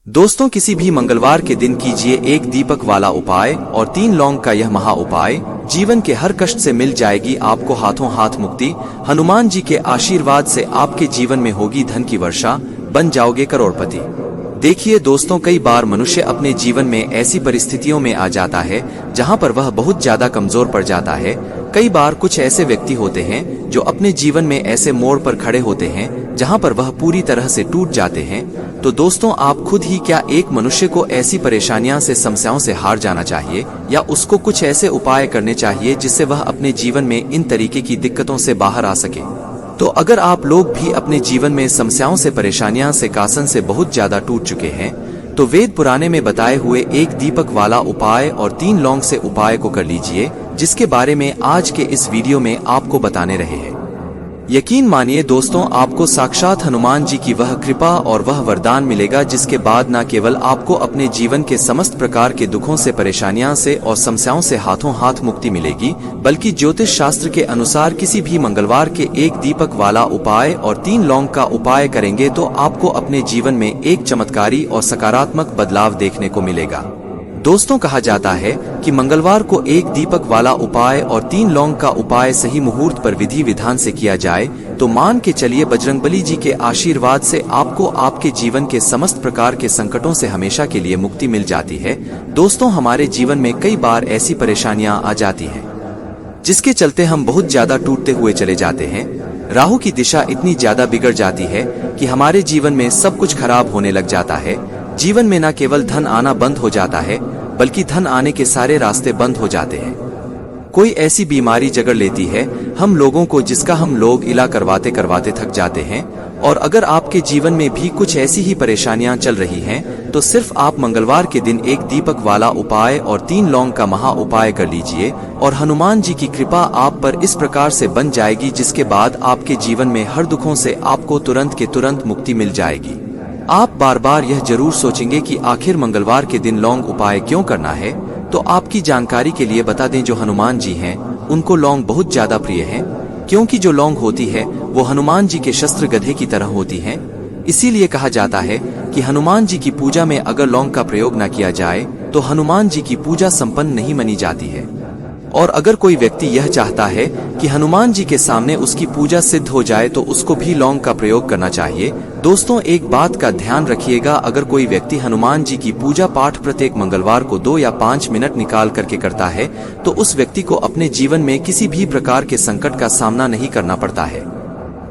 दोस्तों, किसी भी मंगलवार के दिन कीजिए एक दीपक वाला उपाय और 3 लौंग का यह महा उपाय। जीवन के हर कष्ट से मिल जाएगी आपको हाथों हाथ मुक्ति। हनुमान जी के आशीर्वाद से आपके जीवन में होगी धन की वर्षा, बन जाओगे करोड़पति। देखिए दोस्तों, कई बार मनुष्य अपने जीवन में ऐसी परिस्थितियों में आ जाता है जहां पर वह बहुत ज्यादा कमजोर पड़ जाता है। कई बार कुछ ऐसे व्यक्ति होते हैं जो अपने जीवन में ऐसे मोड़ पर खड़े होते हैं जहां पर वह पूरी तरह से टूट जाते हैं। तो दोस्तों, आप खुद ही क्या एक मनुष्य को ऐसी परेशानियां से, समस्याओं से हार जाना चाहिए, या उसको कुछ ऐसे उपाय करने चाहिए जिससे वह अपने जीवन में इन तरीके की दिक्कतों से बाहर आ सके। तो अगर आप लोग भी अपने जीवन में समस्याओं से, परेशानियां से, कासन से बहुत ज्यादा टूट चुके हैं, तो वेद पुराने में बताए हुए एक दीपक वाला उपाय और 3 लौंग से उपाय को कर लीजिए, जिसके बारे में आज के इस वीडियो में आपको बताने रहे हैं। यकीन मानिए दोस्तों, आपको साक्षात हनुमान जी की वह कृपा और वह वरदान मिलेगा जिसके बाद न केवल आपको अपने जीवन के समस्त प्रकार के दुखों से, परेशानियां से और समस्याओं से हाथों हाथ मुक्ति मिलेगी, बल्कि ज्योतिष शास्त्र के अनुसार किसी भी मंगलवार के एक दीपक वाला उपाय और 3 लौंग का उपाय करेंगे तो आपको अपने जीवन में एक चमत्कारी और सकारात्मक बदलाव देखने को मिलेगा। दोस्तों, कहा जाता है कि मंगलवार को एक दीपक वाला उपाय और 3 लौंग का उपाय सही मुहूर्त पर विधि विधान से किया जाए तो मान के चलिए बजरंगबली जी के आशीर्वाद से आपको आपके जीवन के समस्त प्रकार के संकटों से हमेशा के लिए मुक्ति मिल जाती है। दोस्तों, हमारे जीवन में कई बार ऐसी परेशानियां आ जाती हैं जिसके चलते हम बहुत ज्यादा टूटते हुए चले जाते हैं। राहु की दिशा इतनी ज्यादा बिगड़ जाती है कि हमारे जीवन में सब कुछ खराब होने लग जाता है। जीवन में न केवल धन आना बंद हो जाता है, बल्कि धन आने के सारे रास्ते बंद हो जाते हैं। कोई ऐसी बीमारी जकड़ लेती है हम लोगों को जिसका हम लोग इलाज करवाते करवाते थक जाते हैं। और अगर आपके जीवन में भी कुछ ऐसी ही परेशानियां चल रही हैं, तो सिर्फ आप मंगलवार के दिन एक दीपक वाला उपाय और 3 लौंग का महा उपाय कर लीजिए और हनुमान जी की कृपा आप पर इस प्रकार से बन जाएगी जिसके बाद आपके जीवन में हर दुखों से आपको तुरंत के तुरंत मुक्ति मिल जाएगी। आप बार बार यह जरूर सोचेंगे कि आखिर मंगलवार के दिन लौंग उपाय क्यों करना है। तो आपकी जानकारी के लिए बता दें, जो हनुमान जी हैं उनको लौंग बहुत ज्यादा प्रिय है, क्योंकि जो लौंग होती है वो हनुमान जी के शस्त्र गधे की तरह होती है। इसीलिए कहा जाता है कि हनुमान जी की पूजा में अगर लौंग का प्रयोग न किया जाए तो हनुमान जी की पूजा संपन्न नहीं मानी जाती है। और अगर कोई व्यक्ति यह चाहता है कि हनुमान जी के सामने उसकी पूजा सिद्ध हो जाए तो उसको भी लौंग का प्रयोग करना चाहिए। दोस्तों, एक बात का ध्यान रखिएगा, अगर कोई व्यक्ति हनुमान जी की पूजा पाठ प्रत्येक मंगलवार को 2 या 5 मिनट निकाल करके करता है तो उस व्यक्ति को अपने जीवन में किसी भी प्रकार के संकट का सामना नहीं करना पड़ता है,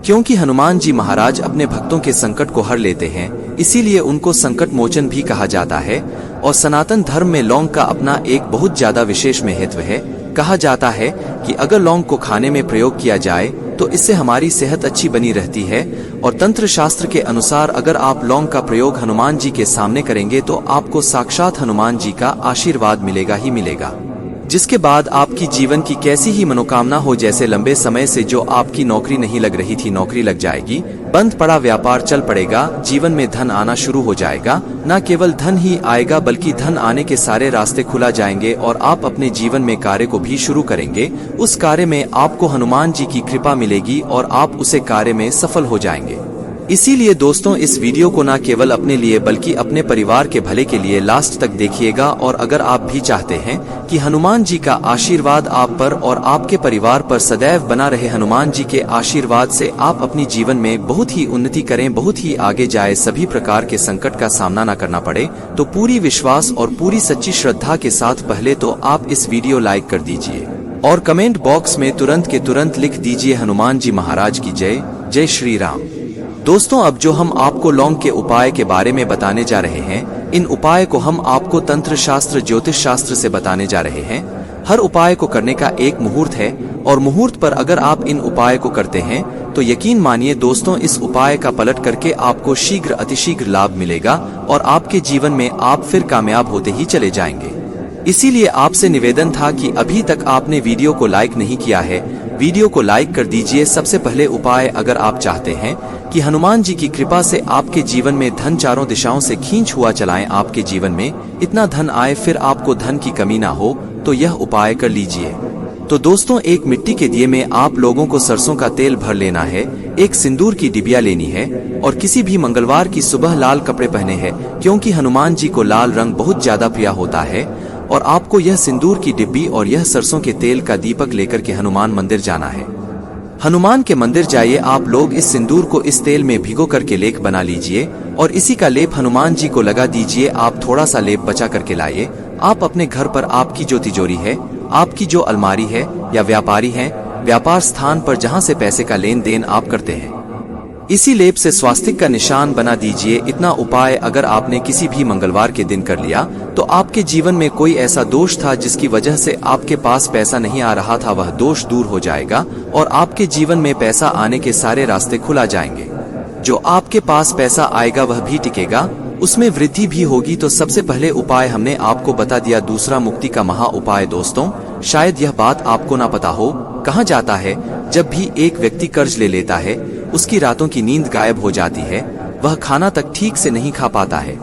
क्योंकि हनुमान जी महाराज अपने भक्तों के संकट को हर लेते हैं। इसीलिए उनको संकट मोचन भी कहा जाता है। और सनातन धर्म में लौंग का अपना एक बहुत ज्यादा विशेष महत्व है। कहा जाता है कि अगर लौंग को खाने में प्रयोग किया जाए तो इससे हमारी सेहत अच्छी बनी रहती है। और तंत्र शास्त्र के अनुसार अगर आप लौंग का प्रयोग हनुमान जी के सामने करेंगे तो आपको साक्षात हनुमान जी का आशीर्वाद मिलेगा ही मिलेगा, जिसके बाद आपकी जीवन की कैसी ही मनोकामना हो, जैसे लंबे समय से जो आपकी नौकरी नहीं लग रही थी, नौकरी लग जाएगी, बंद पड़ा व्यापार चल पड़ेगा, जीवन में धन आना शुरू हो जाएगा। न केवल धन ही आएगा बल्कि धन आने के सारे रास्ते खुला जाएंगे और आप अपने जीवन में कार्य को भी शुरू करेंगे। उस कार्य में आपको हनुमान जी की कृपा मिलेगी और आप उसे कार्य में सफल हो जाएंगे। इसीलिए दोस्तों, इस वीडियो को न केवल अपने लिए बल्कि अपने परिवार के भले के लिए लास्ट तक देखिएगा। और अगर आप भी चाहते हैं कि हनुमान जी का आशीर्वाद आप पर और आपके परिवार पर सदैव बना रहे, हनुमान जी के आशीर्वाद से आप अपनी जीवन में बहुत ही उन्नति करें, बहुत ही आगे जाए, सभी प्रकार के संकट का सामना न करना पड़े, तो पूरी विश्वास और पूरी सच्ची श्रद्धा के साथ पहले तो आप इस वीडियो लाइक कर दीजिए और कमेंट बॉक्स में तुरंत के तुरंत लिख दीजिए हनुमान जी महाराज की जय, जय श्री राम। दोस्तों, अब जो हम आपको लौंग के उपाय के बारे में बताने जा रहे हैं, इन उपाय को हम आपको तंत्र शास्त्र, ज्योतिष शास्त्र से बताने जा रहे हैं। हर उपाय को करने का एक मुहूर्त है और मुहूर्त पर अगर आप इन उपाय को करते हैं तो यकीन मानिए दोस्तों, इस उपाय का पलट करके आपको शीघ्र अतिशीघ्र लाभ मिलेगा और आपके जीवन में आप फिर कामयाब होते ही चले जाएंगे। इसीलिए आपसे निवेदन था कि अभी तक आपने वीडियो को लाइक नहीं किया है, वीडियो को लाइक कर दीजिए। सबसे पहले उपाय, अगर आप चाहते हैं कि हनुमान जी की कृपा से आपके जीवन में धन चारों दिशाओं से खींच हुआ चलाएं, आपके जीवन में इतना धन आए फिर आपको धन की कमी ना हो, तो यह उपाय कर लीजिए। तो दोस्तों, एक मिट्टी के दिए में आप लोगों को सरसों का तेल भर लेना है। एक सिंदूर की डिबिया लेनी है और किसी भी मंगलवार की सुबह लाल कपड़े पहने हैं, क्योंकि हनुमान जी को लाल रंग बहुत ज्यादा प्रिय होता है। और आपको यह सिंदूर की डिब्बी और यह सरसों के तेल का दीपक लेकर के हनुमान मंदिर जाना है। हनुमान के मंदिर जाइए, आप लोग इस सिंदूर को इस तेल में भिगो करके लेप बना लीजिए और इसी का लेप हनुमान जी को लगा दीजिए। आप थोड़ा सा लेप बचा करके लाइए। आप अपने घर पर आपकी जो तिजोरी है, आपकी जो अलमारी है, या व्यापारी है, व्यापार स्थान पर जहां से पैसे का लेन देन आप करते हैं, इसी लेप से स्वास्तिक का निशान बना दीजिए। इतना उपाय अगर आपने किसी भी मंगलवार के दिन कर लिया तो आपके जीवन में कोई ऐसा दोष था जिसकी वजह से आपके पास पैसा नहीं आ रहा था, वह दोष दूर हो जाएगा और आपके जीवन में पैसा आने के सारे रास्ते खुला जाएंगे। जो आपके पास पैसा आएगा वह भी टिकेगा, उसमें वृद्धि भी होगी। तो सबसे पहले उपाय हमने आपको बता दिया। दूसरा मुक्ति का महा उपाय। दोस्तों, शायद यह बात आपको ना पता हो, कहा जाता है जब भी एक व्यक्ति कर्ज ले लेता है उसकी रातों की नींद गायब हो जाती है, वह खाना तक ठीक से नहीं खा पाता है।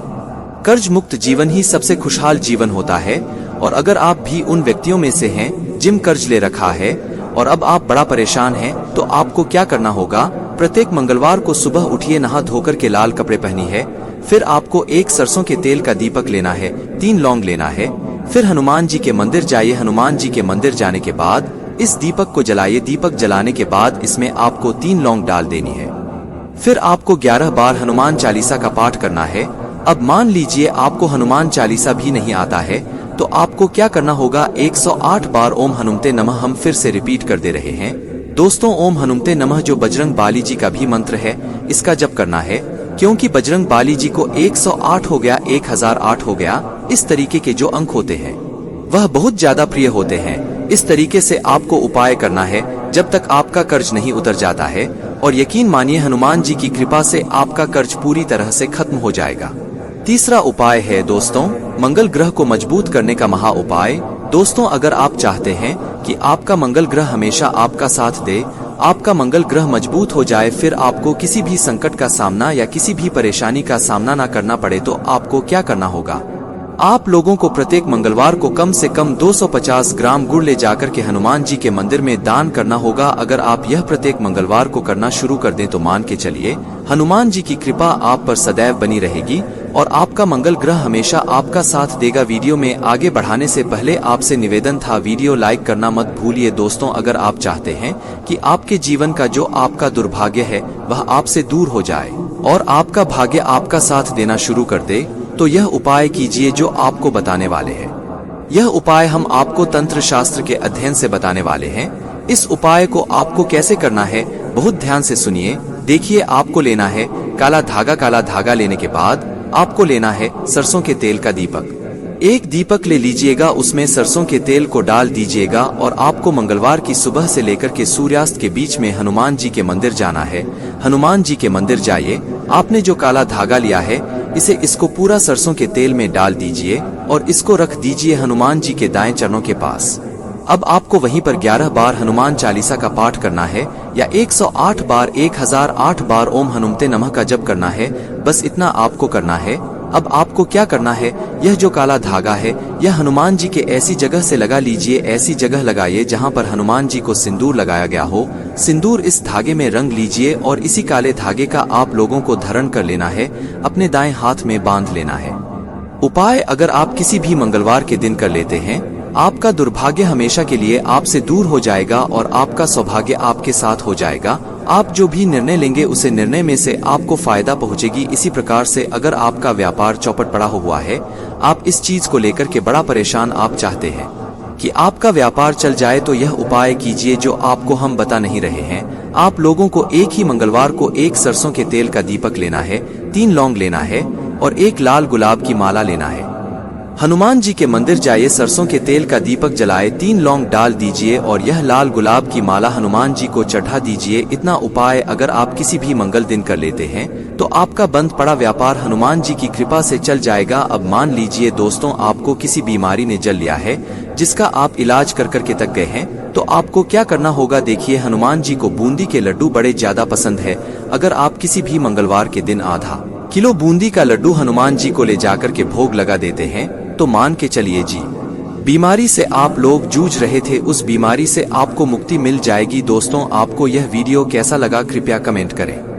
कर्ज मुक्त जीवन ही सबसे खुशहाल जीवन होता है। और अगर आप भी उन व्यक्तियों में से हैं जिन कर्ज ले रखा है और अब आप बड़ा परेशान हैं, तो आपको क्या करना होगा? प्रत्येक मंगलवार को सुबह उठिए, नहा धोकर के लाल कपड़े पहनी है, फिर आपको एक सरसों के तेल का दीपक लेना है, 3 लौंग लेना है, फिर हनुमान जी के मंदिर जाइए। हनुमान जी के मंदिर जाने के बाद इस दीपक को जलाइए। दीपक जलाने के बाद इसमें आपको 3 लौंग डाल देनी है। फिर आपको 11 बार हनुमान चालीसा का पाठ करना है। अब मान लीजिए आपको हनुमान चालीसा भी नहीं आता है, तो आपको क्या करना होगा? 108 बार ओम हनुमते नमः हम फिर से रिपीट कर दे रहे हैं। दोस्तों, ओम हनुमते नमः जो बजरंग बाली जी का भी मंत्र है, इसका जप करना है, क्योंकि बजरंग बाली जी को 108 हो गया, 1008 हो गया, इस तरीके के जो अंक होते हैं वह बहुत ज्यादा प्रिय होते हैं। इस तरीके से आपको उपाय करना है जब तक आपका कर्ज नहीं उतर जाता है, और यकीन मानिए हनुमान जी की कृपा से आपका कर्ज पूरी तरह से खत्म हो जाएगा। तीसरा उपाय है दोस्तों, मंगल ग्रह को मजबूत करने का महा उपाय। दोस्तों, अगर आप चाहते हैं कि आपका मंगल ग्रह हमेशा आपका साथ दे, आपका मंगल ग्रह मजबूत हो जाए, फिर आपको किसी भी संकट का सामना या किसी भी परेशानी का सामना ना करना पड़े, तो आपको क्या करना होगा? आप लोगों को प्रत्येक मंगलवार को कम से कम 250 ग्राम गुड़ ले जाकर के हनुमान जी के मंदिर में दान करना होगा। अगर आप यह प्रत्येक मंगलवार को करना शुरू कर दें तो मान के चलिए हनुमान जी की कृपा आप पर सदैव बनी रहेगी और आपका मंगल ग्रह हमेशा आपका साथ देगा। वीडियो में आगे बढ़ाने से पहले आपसे निवेदन था, वीडियो लाइक करना मत भूलिए। दोस्तों, अगर आप चाहते हैं कि आपके जीवन का जो आपका दुर्भाग्य है वह आपसे दूर हो जाए और आपका भाग्य आपका साथ देना शुरू कर दे, तो यह उपाय कीजिए जो आपको बताने वाले हैं। यह उपाय हम आपको तंत्र शास्त्र के अध्ययन से बताने वाले हैं। इस उपाय को आपको कैसे करना है बहुत ध्यान से सुनिए। देखिए, आपको लेना है काला धागा। काला धागा लेने के बाद आपको लेना है सरसों के तेल का दीपक। एक दीपक ले लीजिएगा, उसमें सरसों के तेल को डाल दीजिएगा और आपको मंगलवार की सुबह से लेकर के सूर्यास्त के बीच में हनुमान जी के मंदिर जाना है। हनुमान जी के मंदिर जाइए, आपने जो काला धागा लिया है इसको पूरा सरसों के तेल में डाल दीजिए और इसको रख दीजिए हनुमान जी के दाएं चरणों के पास। अब आपको वहीं पर 11 बार हनुमान चालीसा का पाठ करना है या 108 बार 1008 बार ओम हनुमते नमः का जप करना है। बस इतना आपको करना है। अब आपको क्या करना है, यह जो काला धागा है यह हनुमान जी के ऐसी जगह से लगा लीजिए, ऐसी जगह लगाइए जहां पर हनुमान जी को सिंदूर लगाया गया हो। सिंदूर इस धागे में रंग लीजिए और इसी काले धागे का आप लोगों को धारण कर लेना है, अपने दाएं हाथ में बांध लेना है। उपाय अगर आप किसी भी मंगलवार के दिन कर लेते हैं, आपका दुर्भाग्य हमेशा के लिए आपसे दूर हो जाएगा और आपका सौभाग्य आपके साथ हो जाएगा। आप जो भी निर्णय लेंगे उसे निर्णय में से आपको फायदा पहुंचेगी। इसी प्रकार से अगर आपका व्यापार चौपट पड़ा हुआ है, आप इस चीज को लेकर के बड़ा परेशान, आप चाहते हैं कि आपका व्यापार चल जाए, तो यह उपाय कीजिए जो आपको हम बता नहीं रहे हैं। आप लोगों को एक ही मंगलवार को एक सरसों के तेल का दीपक लेना है, 3 लौंग लेना है और एक लाल गुलाब की माला लेना है। हनुमान जी के मंदिर जाइए, सरसों के तेल का दीपक जलाए, 3 लौंग डाल दीजिए और यह लाल गुलाब की माला हनुमान जी को चढ़ा दीजिए। इतना उपाय अगर आप किसी भी मंगल दिन कर लेते हैं तो आपका बंद पड़ा व्यापार हनुमान जी की कृपा से चल जाएगा। अब मान लीजिए दोस्तों, आपको किसी बीमारी ने जल लिया है जिसका आप इलाज कर करके तक गए हैं, तो आपको क्या करना होगा? देखिए, हनुमान जी को बूंदी के लड्डू बड़े ज्यादा पसंद है। अगर आप किसी भी मंगलवार के दिन आधा किलो बूंदी का लड्डू हनुमान जी को ले जाकर के भोग लगा देते हैं, तो मान के चलिए जी बीमारी से आप लोग जूझ रहे थे, उस बीमारी से आपको मुक्ति मिल जाएगी। दोस्तों, आपको यह वीडियो कैसा लगा कृपया कमेंट करें।